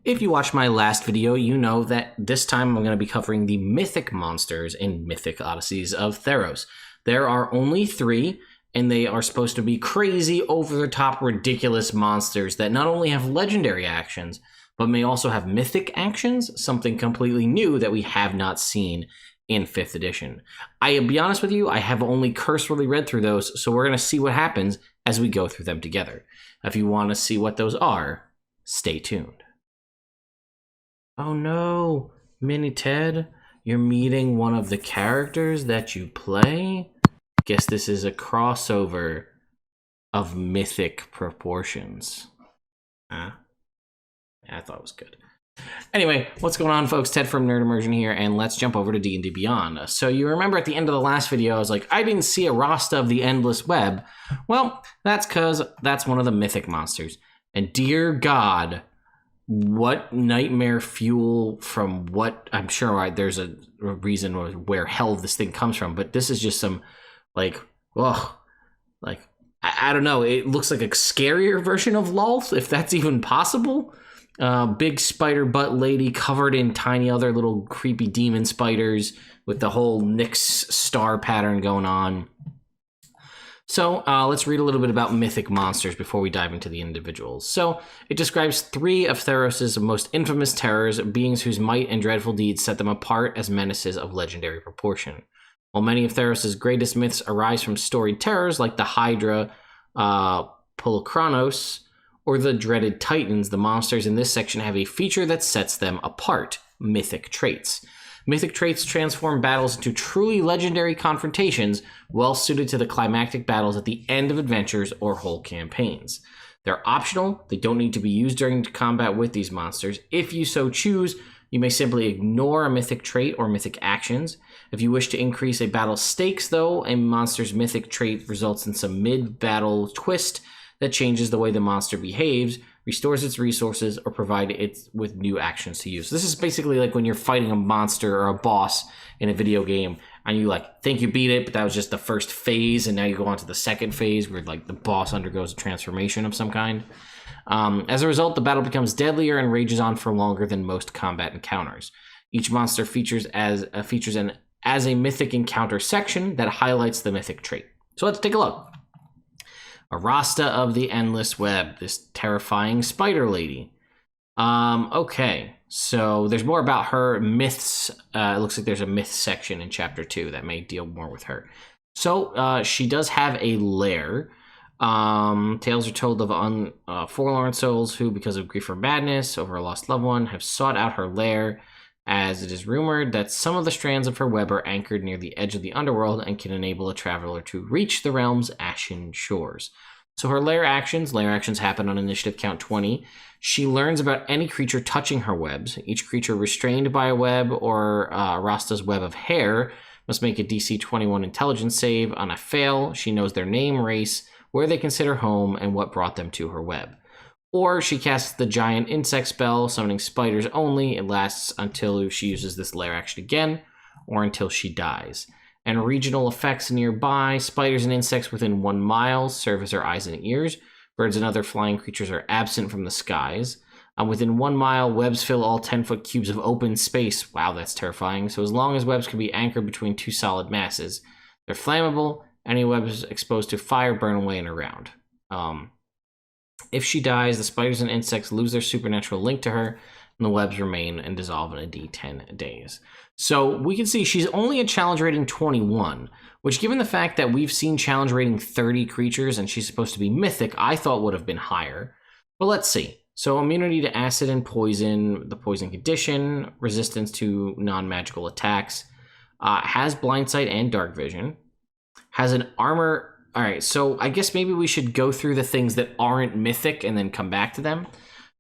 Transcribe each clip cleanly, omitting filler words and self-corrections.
If you watched my last video, you know that this time I'm going to be covering the Mythic Monsters in Mythic Odysseys of Theros. There are only 3, and they are supposed to be crazy, over-the-top, ridiculous monsters that not only have legendary actions, but may also have mythic actions, something completely new that we have not seen in 5th edition. I'll be honest with you, I have only cursorily read through those, so we're going to see what happens as we go through them together. If you want to see what those are, stay tuned. Oh no, Mini Ted, you're meeting one of the characters that you play? Guess this is a crossover of mythic proportions. Huh? Yeah, I thought it was good. Anyway, what's going on, folks? Ted from Nerd Immersion here, and let's jump over to D&D Beyond. So you remember at the end of the last video, I was like, I didn't see a Rasta of the Endless Web. Well, that's because that's one of the mythic monsters. And dear God, what nightmare fuel from what, I'm sure there's a reason where hell this thing comes from, but this is just some, like, ugh, like, I don't know, it looks like a scarier version of Lulth, if that's even possible. Big spider butt lady covered in tiny other little creepy demon spiders with the whole Nyx star pattern going on. So let's read a little bit about Mythic Monsters before we dive into the individuals. So it describes 3 of Theros' most infamous terrors, beings whose might and dreadful deeds set them apart as menaces of legendary proportion. While many of Theros' greatest myths arise from storied terrors like the Hydra, Pulchronos, or the dreaded Titans, the monsters in this section have a feature that sets them apart: mythic traits. Mythic traits transform battles into truly legendary confrontations, well suited to the climactic battles at the end of adventures or whole campaigns. They're optional, they don't need to be used during combat with these monsters. If you so choose, you may simply ignore a mythic trait or mythic actions. If you wish to increase a battle's stakes, though, a monster's mythic trait results in some mid-battle twist that changes the way the monster behaves, restores its resources, or provide it with new actions to use. This is basically like when you're fighting a monster or a boss in a video game, and you think you beat it, but that was just the first phase, and now you go on to the second phase where the boss undergoes a transformation of some kind. As a result, the battle becomes deadlier and rages on for longer than most combat encounters. Each monster features as a mythic encounter section that highlights the mythic trait. So let's take a look. A Rasta of the Endless Web, this terrifying spider lady. Okay, so there's more about her myths. It looks like there's a myth section in chapter 2 that may deal more with her. So she does have a lair. Tales are told of forlorn souls who, because of grief or madness over a lost loved one, have sought out her lair, as it is rumored that some of the strands of her web are anchored near the edge of the underworld and can enable a traveler to reach the realm's ashen shores. So her lair actions happen on initiative count 20. She learns about any creature touching her webs. Each creature restrained by a web or Rasta's web of hair must make a DC 21 intelligence save. On a fail, she knows their name, race, where they consider home, and what brought them to her web. Or she casts the giant insect spell, summoning spiders only. It lasts until she uses this lair action again, or until she dies. And regional effects nearby: spiders and insects within 1 mile serve as her eyes and ears. Birds and other flying creatures are absent from the skies. Within 1 mile, webs fill all 10-foot cubes of open space. Wow, that's terrifying. So as long as webs can be anchored between 2 solid masses, they're flammable. Any webs exposed to fire burn away in a round. If she dies, the spiders and insects lose their supernatural link to her, and the webs remain and dissolve in a D10 days. So we can see she's only a challenge rating 21, which, given the fact that we've seen challenge rating 30 creatures and she's supposed to be mythic, I thought would have been higher. But let's see. So immunity to acid and poison, the poison condition, resistance to non-magical attacks, has blind sight and dark vision, has an armor. All right, so I guess maybe we should go through the things that aren't mythic and then come back to them.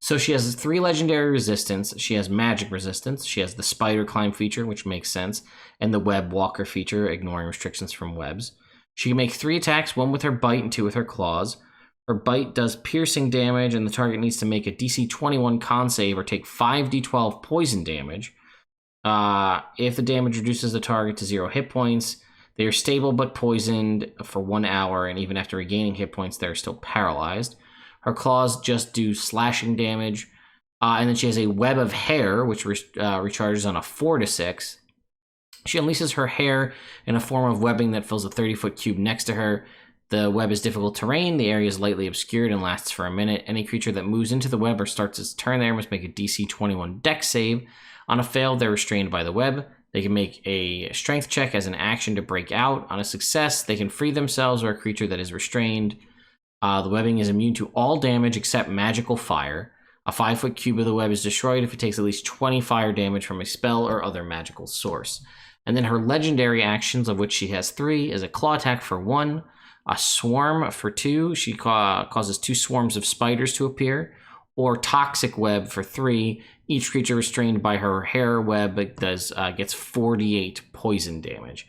So she has 3 legendary resistance. She has magic resistance. She has the spider climb feature, which makes sense, and the web walker feature, ignoring restrictions from webs. She can make 3 attacks, 1 with her bite and 2 with her claws. Her bite does piercing damage, and the target needs to make a DC 21 con save or take 5d12 poison damage. If the damage reduces the target to 0 hit points, they are stable but poisoned for 1 hour, and even after regaining hit points, they're still paralyzed. Her claws just do slashing damage. And then she has a web of hair, which recharges on a 4 to 6. She unleashes her hair in a form of webbing that fills a 30-foot cube next to her. The web is difficult terrain. The area is lightly obscured and lasts for a minute. Any creature that moves into the web or starts its turn there must make a DC 21 Dex save. On a fail, they're restrained by the web. They can make a strength check as an action to break out. On a success, they can free themselves or a creature that is restrained. The webbing is immune to all damage except magical fire. A 5-foot cube of the web is destroyed if it takes at least 20 fire damage from a spell or other magical source. And then her legendary actions, of which she has 3, is a claw attack for 1, a swarm for 2. She causes 2 swarms of spiders to appear, or toxic web for 3. Each creature restrained by her hair web gets 48 poison damage.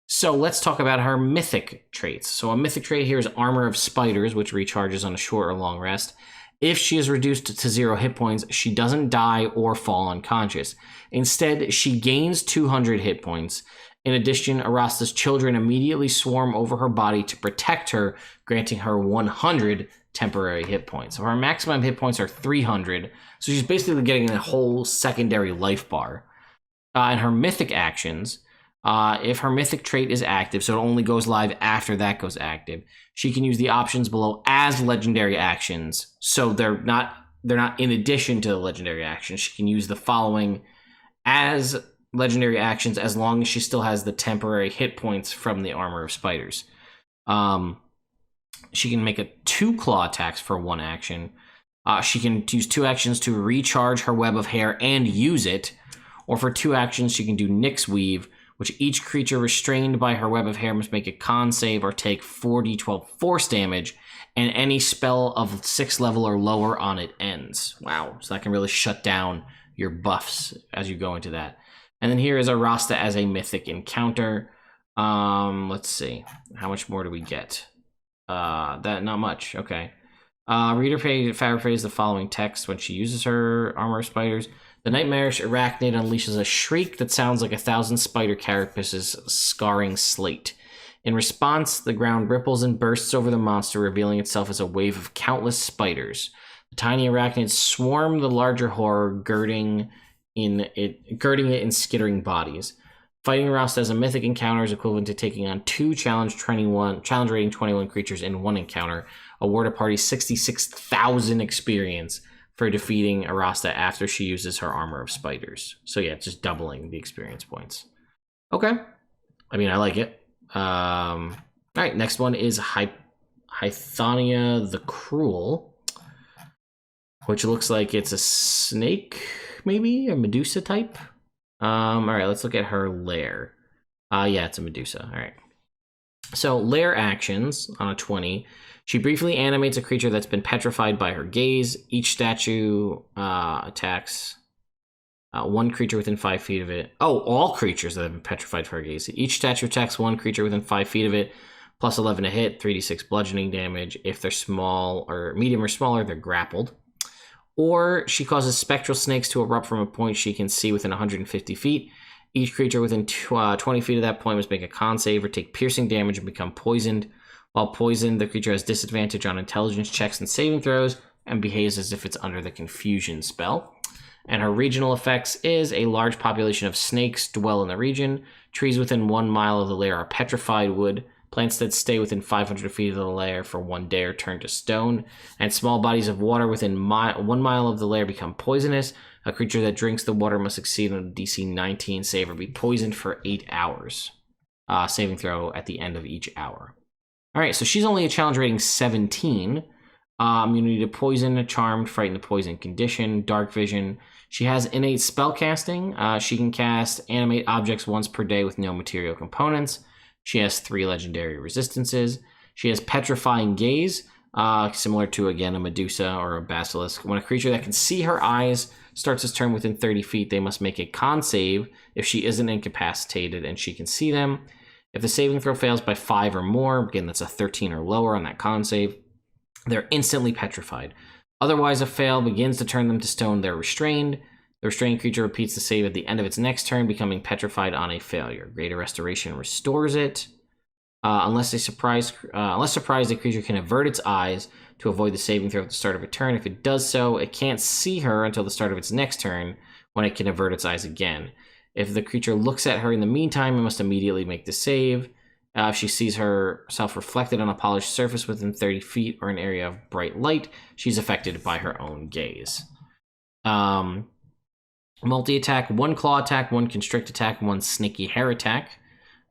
So let's talk about her mythic traits. So a mythic trait here is Armor of Spiders, which recharges on a short or long rest. If she is reduced to 0 hit points, she doesn't die or fall unconscious. Instead, she gains 200 hit points. In addition, Rasta's children immediately swarm over her body to protect her, granting her 100 temporary hit points. So her maximum hit points are 300, so she's basically getting a whole secondary life bar. And her mythic actions, if her mythic trait is active, so it only goes live after that goes active, she can use the options below as legendary actions. So they're not in addition to the legendary actions. She can use the following as legendary actions as long as she still has the temporary hit points from the Armor of Spiders. She can make 2 claw attacks for 1 action. She can use 2 actions to recharge her web of hair and use it. Or for 2 actions, she can do Nyx Weave, which each creature restrained by her web of hair must make a con save or take 4d12 force damage, and any spell of 6th level or lower on it ends. Wow, so that can really shut down your buffs as you go into that. And then here is a Rasta as a mythic encounter. Let's see, how much more do we get? That not much. Okay. Reader paraphrase the following text when she uses her Armor of Spiders. The nightmarish arachnid unleashes a shriek that sounds like 1,000 spider carapaces scarring slate. In response, the ground ripples and bursts over the monster, revealing itself as a wave of countless spiders. The tiny arachnids swarm the larger horror, girding it in skittering bodies. Fighting Rasta as a mythic encounter is equivalent to taking on 2 challenge rating 21 creatures in 1 encounter. Award a party 66,000 experience for defeating Rasta after she uses her Armor of Spiders. So yeah, just doubling the experience points. Okay. I mean, I like it. All right, next one is Hythonia the Cruel, which looks like it's a snake, maybe? A Medusa type? All right, let's look at her lair. Yeah, it's a Medusa. All right. So lair actions on a 20. She briefly animates a creature that's been petrified by her gaze. Each statue attacks 1 creature within 5 feet of it. Oh, all creatures that have been petrified for her gaze. Each statue attacks 1 creature within 5 feet of it, plus 11 to hit, 3d6 bludgeoning damage. If they're small or medium or smaller, they're grappled. Or she causes spectral snakes to erupt from a point she can see within 150 feet. Each creature within 20 feet of that point must make a con save or take piercing damage and become poisoned. While poisoned, the creature has disadvantage on intelligence checks and saving throws and behaves as if it's under the confusion spell. And her regional effects is a large population of snakes dwell in the region. Trees within 1 mile of the lair are petrified wood. Plants that stay within 500 feet of the lair for 1 day are turned to stone, and small bodies of water within 1 mile of the lair become poisonous. A creature that drinks the water must succeed on a DC 19 save or be poisoned for 8 hours. Saving throw at the end of each hour. All right, so she's only a challenge rating 17. Immunity to poison, charmed, frightened the poison condition, dark vision. She has innate spell casting. She can cast animate objects once per day with no material components. She has 3 legendary resistances. She has Petrifying Gaze, similar to, again, a Medusa or a Basilisk. When a creature that can see her eyes starts its turn within 30 feet, they must make a con save if she isn't incapacitated and she can see them. If the saving throw fails by 5 or more, again, that's a 13 or lower on that con save, they're instantly petrified. Otherwise, a fail begins to turn them to stone. They're restrained. The restrained creature repeats the save at the end of its next turn, becoming petrified on a failure. Greater Restoration restores it. Unless surprised, the creature can avert its eyes, to avoid the saving throw at the start of a turn. If it does so, it can't see her until the start of its next turn, when it can avert its eyes again. If the creature looks at her in the meantime, it must immediately make the save. If she sees herself reflected on a polished surface within 30 feet or an area of bright light, she's affected by her own gaze. Multi-attack, 1 claw attack, 1 constrict attack, 1 snaky hair attack.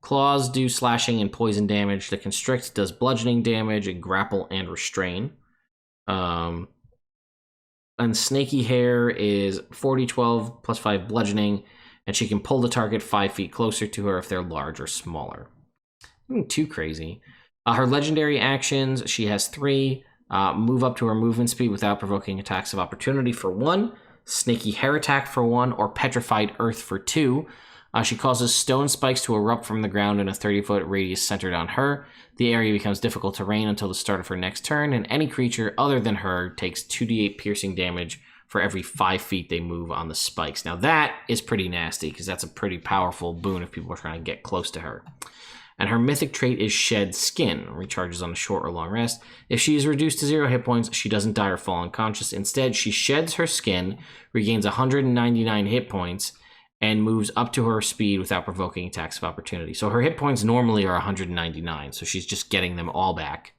Claws do slashing and poison damage. The constrict does bludgeoning damage, and grapple and restrain. And snaky hair is 4d12 plus 5 bludgeoning, and she can pull the target 5 feet closer to her if they're large or smaller. Nothing too crazy. Her legendary actions, she has 3. Move up to her movement speed without provoking attacks of opportunity for 1. Snaky hair attack for 1, or petrified earth for 2. She causes stone spikes to erupt from the ground in a 30-foot radius centered on her. The area becomes difficult terrain until the start of her next turn, and any creature other than her takes 2d8 piercing damage for every 5 feet they move on the spikes. Now that is pretty nasty, because that's a pretty powerful boon if people are trying to get close to her. And her mythic trait is Shed Skin, recharges on a short or long rest. If she is reduced to 0 hit points, she doesn't die or fall unconscious. Instead, she sheds her skin, regains 199 hit points, and moves up to her speed without provoking attacks of opportunity. So her hit points normally are 199, so she's just getting them all back.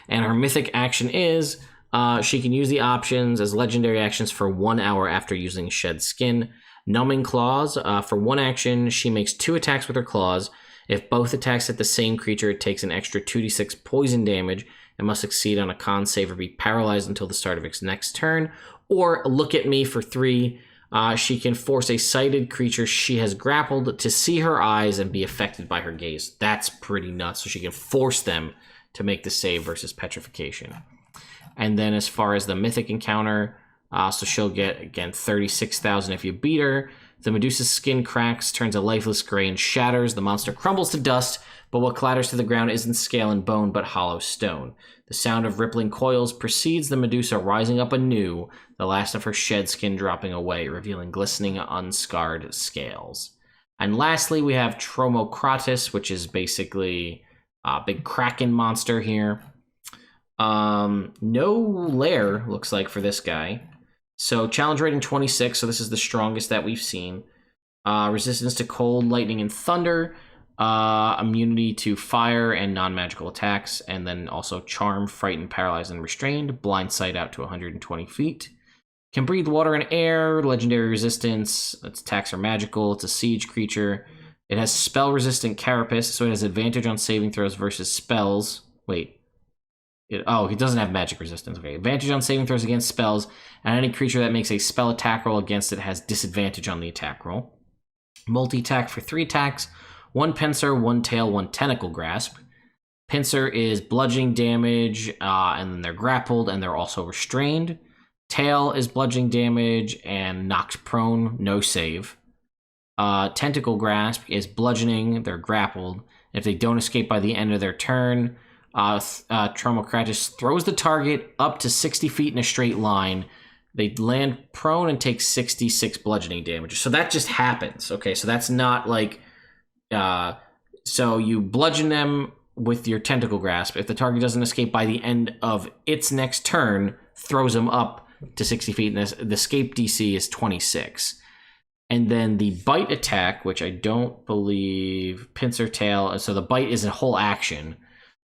And her mythic action is, she can use the options as legendary actions for 1 hour after using Shed Skin. Numbing Claws, for 1 action, she makes 2 attacks with her claws. If both attacks hit the same creature, it takes an extra 2d6 poison damage and must succeed on a con save or be paralyzed until the start of its next turn. Or Look at Me for 3. She can force a sighted creature she has grappled to see her eyes and be affected by her gaze. That's pretty nuts. So she can force them to make the save versus petrification. And then as far as the mythic encounter, so she'll get, again, 36,000 if you beat her. The Medusa's skin cracks, turns a lifeless gray, and shatters. The monster crumbles to dust, but what clatters to the ground isn't scale and bone, but hollow stone. The sound of rippling coils precedes the Medusa rising up anew, the last of her shed skin dropping away, revealing glistening, unscarred scales. And lastly, we have Tromocratus, which is basically a big kraken monster here. No lair, looks like, for this guy. So challenge rating 26, so this is the strongest that we've seen. Resistance to cold, lightning, and thunder. Immunity to fire and non-magical attacks. And then also charm, frighten, paralyze, and restrained. Blind sight out to 120 feet. Can breathe water and air. Legendary resistance. Its attacks are magical. It's a siege creature. It has spell-resistant carapace, so it has advantage on saving throws versus spells. Wait. He doesn't have magic resistance. Okay, advantage on saving throws against spells, and any creature that makes a spell attack roll against it has disadvantage on the attack roll. Multi-attack for 3 attacks, 1 pincer, 1 tail, 1 tentacle grasp. Pincer is bludgeoning damage, and then they're grappled, and they're also restrained. Tail is bludgeoning damage and knocked prone, no save. Tentacle grasp is bludgeoning, they're grappled. If they don't escape by the end of their turn, Tromocratus throws the target up to 60 feet in a straight line. They land prone and take 66 bludgeoning damage. So that just happens. Okay, so that's not like... so you bludgeon them with your tentacle grasp. If the target doesn't escape by the end of its next turn, throws them up to 60 feet. And the escape DC is 26. And then the bite attack, which I don't believe... Pincer tail. So the bite is a whole action.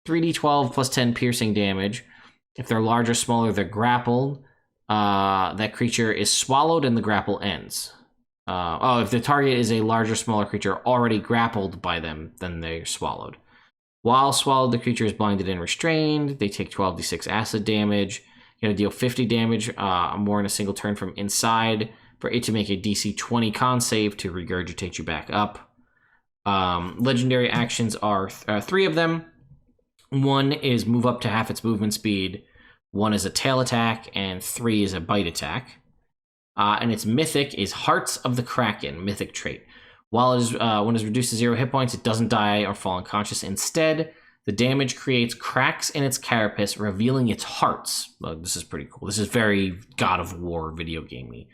3d12 plus 10 piercing damage. If they're large or smaller, they're grappled. That creature is swallowed and the grapple ends. If the target is a larger or smaller creature already grappled by them, then they're swallowed. While swallowed, the creature is blinded and restrained. They take 12d6 acid damage. You're going to deal 50 damage more in a single turn from inside for it to make a DC 20 con save to regurgitate you back up. Legendary actions are 3 of them. 1 is move up to half its movement speed, 1 is a tail attack, and 3 is a bite attack. And its mythic is Hearts of the Kraken, mythic trait. While it is, when it's reduced to 0 hit points, it doesn't die or fall unconscious. Instead, the damage creates cracks in its carapace, revealing its hearts. This is pretty cool. This is very God of War video gamey.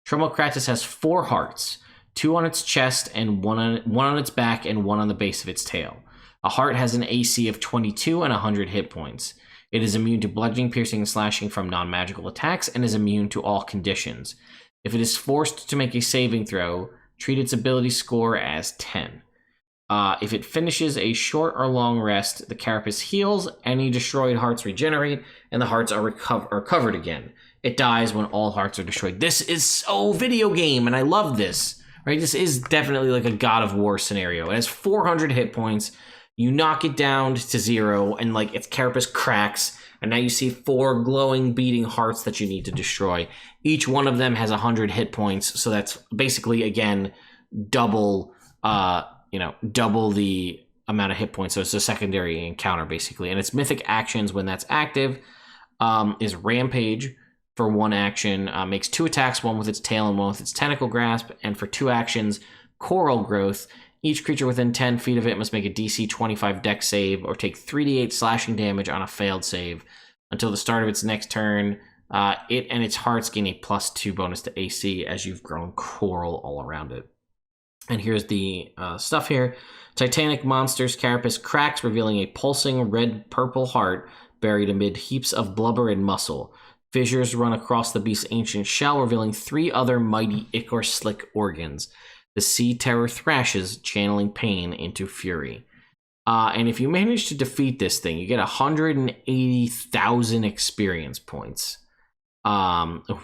Tromocratus has 4 hearts, 2 on its chest, and 1 on its back, and 1 on the base of its tail. A heart has an AC of 22 and 100 hit points. It is immune to bludgeoning, piercing, and slashing from non-magical attacks, and is immune to all conditions. If it is forced to make a saving throw, treat its ability score as 10. If it finishes a short or long rest, the carapace heals, any destroyed hearts regenerate, and the hearts are covered again. It dies when all hearts are destroyed. This is so video game, and I love this. Right? This is definitely like a God of War scenario. It has 400 hit points. You knock it down to 0, and like its carapace cracks, and now you see 4 glowing, beating hearts that you need to destroy. Each one of them has 100 hit points, so that's basically again double, double the amount of hit points. So it's a secondary encounter basically, and its mythic actions when that's active is Rampage for 1 action, makes 2 attacks, 1 with its tail and 1 with its tentacle grasp, and for 2 actions, Coral Growth. Each creature within 10 feet of it must make a DC 25 dex save or take 3d8 slashing damage on a failed save. Until the start of its next turn, it and its hearts gain a +2 bonus to AC as you've grown coral all around it. And here's the stuff here. Titanic Monsters carapace cracks, revealing a pulsing red-purple heart buried amid heaps of blubber and muscle. Fissures run across the beast's ancient shell, revealing 3 other mighty ichor slick organs. The sea terror thrashes, channeling pain into fury. And if you manage to defeat this thing, you get 180,000 experience points,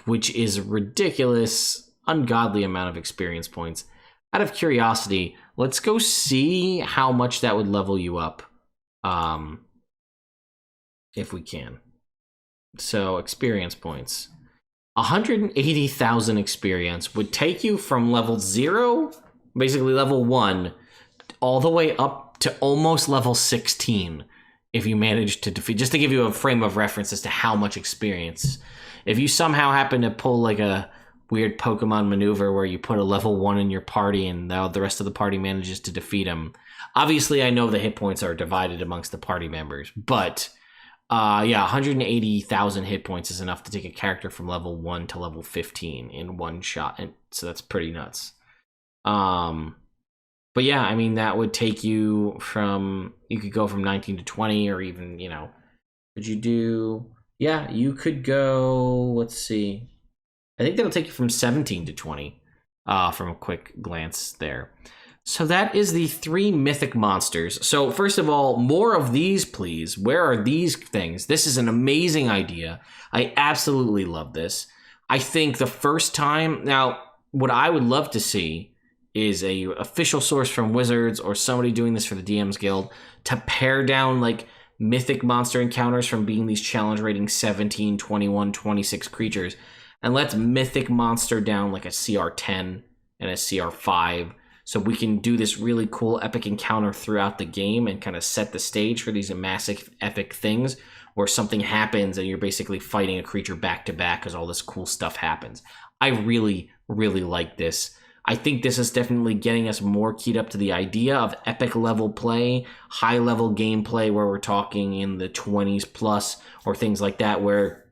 which is a ridiculous, ungodly amount of experience points. Out of curiosity, let's go see how much that would level you up, if we can. So, experience points. 180,000 experience would take you from level 0, basically level 1, all the way up to almost level 16 if you manage to defeat. Just to give you a frame of reference as to how much experience. If you somehow happen to pull like a weird Pokemon maneuver where you put a level 1 in your party and the rest of the party manages to defeat him. Obviously, I know the hit points are divided amongst the party members, but 180,000 hit points is enough to take a character from level 1 to level 15 in one shot, and so that's pretty nuts. But yeah, I mean, that would take you from, you could go from 19 to 20, or even, could you do, you could go, let's see, I think that'll take you from 17 to 20, from a quick glance there. So that is the 3 mythic monsters. So first of all, more of these, please. Where are these things? This is an amazing idea. I absolutely love this. I think the first time, now, what I would love to see is a official source from Wizards or somebody doing this for the DMs Guild to pare down like mythic monster encounters from being these challenge rating 17, 21, 26 creatures. And let's mythic monster down like a CR 10 and a CR 5. So we can do this really cool epic encounter throughout the game and kind of set the stage for these massive epic things where something happens and you're basically fighting a creature back to back because all this cool stuff happens. I really, really like this. I think this is definitely getting us more keyed up to the idea of epic level play, high level gameplay where we're talking in the 20s plus or things like that, where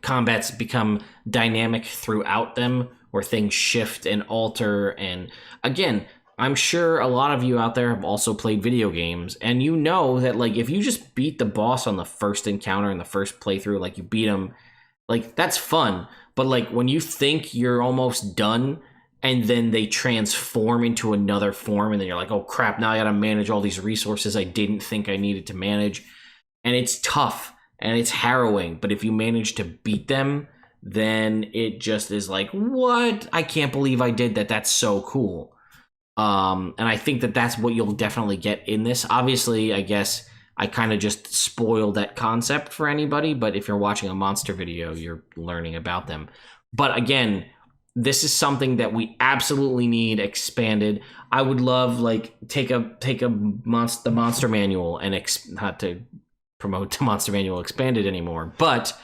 combats become dynamic throughout them, where things shift and alter. And again, I'm sure a lot of you out there have also played video games, and you know that like if you just beat the boss on the first encounter in the first playthrough, like you beat him, like that's fun. But like when you think you're almost done and then they transform into another form and then you're like, oh crap, now I gotta manage all these resources I didn't think I needed to manage. And it's tough and it's harrowing, but if you manage to beat them, then it just is like, what? I can't believe I did that. That's so cool. And I think that that's what you'll definitely get in this. Obviously, I guess I kind of just spoiled that concept for anybody, but if you're watching a monster video, you're learning about them. But again, this is something that we absolutely need expanded. I would love like take the monster manual and not to promote the monster manual expanded anymore, but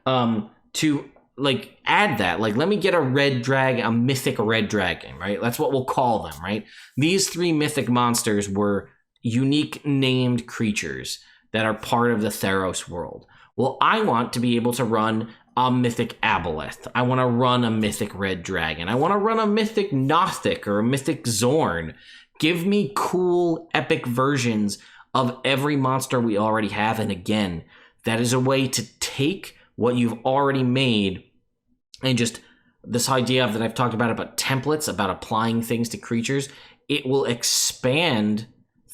to like add that, like let me get a mythic red dragon, right? That's what we'll call them, right? These 3 mythic monsters were unique named creatures that are part of the Theros world. Well, I want to be able to run a mythic aboleth. I want to run a mythic red dragon. I want to run a mythic Nothic or a mythic Zorn. Give me cool epic versions of every monster we already have. And again, that is a way to take what you've already made and just this idea of that I've talked about templates, about applying things to creatures. It will expand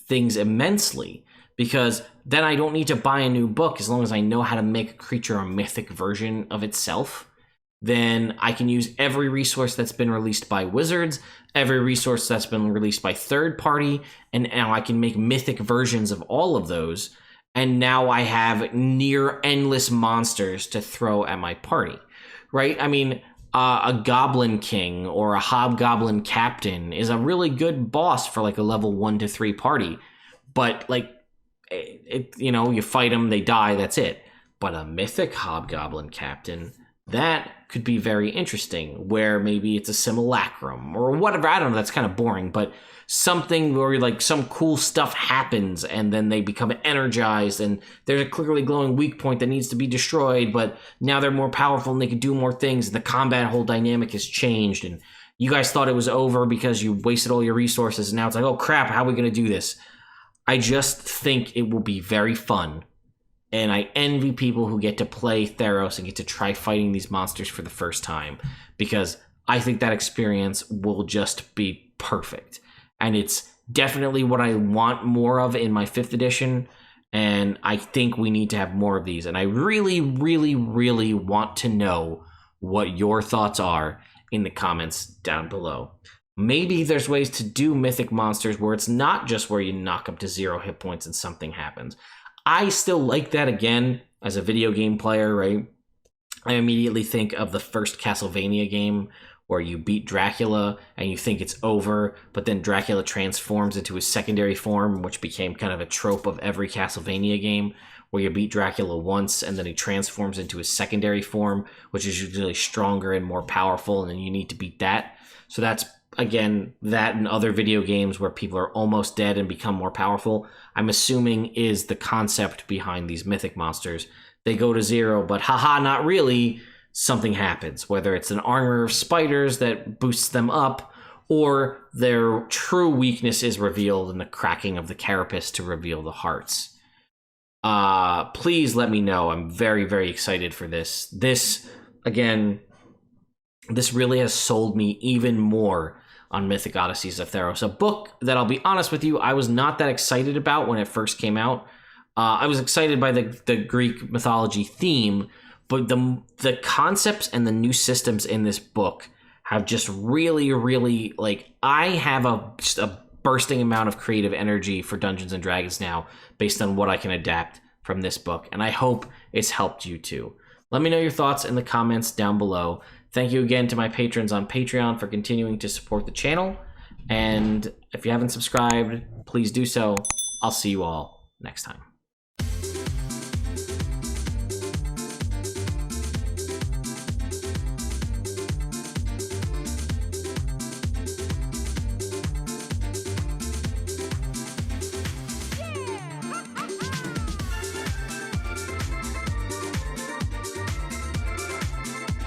things immensely, because then I don't need to buy a new book. As long as I know how to make a creature a mythic version of itself, then I can use every resource that's been released by Wizards, every resource that's been released by third party, and now I can make mythic versions of all of those. And now I have near endless monsters to throw at my party, right? I mean, a Goblin King or a Hobgoblin Captain is a really good boss for like a level 1 to 3 party. But like, you fight them, they die, that's it. But a Mythic Hobgoblin Captain, that could be very interesting, where maybe it's a simulacrum or whatever. I don't know, that's kind of boring, but something where like some cool stuff happens and then they become energized and there's a clearly glowing weak point that needs to be destroyed, but now they're more powerful and they can do more things, and the combat whole dynamic has changed, and you guys thought it was over because you wasted all your resources, and now it's like, oh crap, how are we going to do this? I just think it will be very fun, and I envy people who get to play Theros and get to try fighting these monsters for the first time, because I think that experience will just be perfect. And it's definitely what I want more of in my 5th edition, and I think we need to have more of these. And I really, really, really want to know what your thoughts are in the comments down below. Maybe there's ways to do Mythic Monsters where it's not just where you knock up to 0 hit points and something happens. I still like that, again, as a video game player, right? I immediately think of the first Castlevania game where you beat Dracula and you think it's over, but then Dracula transforms into his secondary form, which became kind of a trope of every Castlevania game, where you beat Dracula once and then he transforms into his secondary form, which is usually stronger and more powerful, and then you need to beat that. So that's, again, that and other video games where people are almost dead and become more powerful, I'm assuming is the concept behind these Mythic Monsters. They go to 0, but haha, not really. Something happens, whether it's an armor of spiders that boosts them up, or their true weakness is revealed in the cracking of the carapace to reveal the hearts. Please let me know. I'm very, very excited for this. This really has sold me even more on Mythic Odysseys of Theros, a book that, I'll be honest with you, I was not that excited about when it first came out. I was excited by the Greek mythology theme, but the concepts and the new systems in this book have just really, really, like, I have just a bursting amount of creative energy for Dungeons and Dragons now based on what I can adapt from this book, and I hope it's helped you too. Let me know your thoughts in the comments down below. Thank you again to my patrons on Patreon for continuing to support the channel, and if you haven't subscribed, please do so. I'll see you all next time.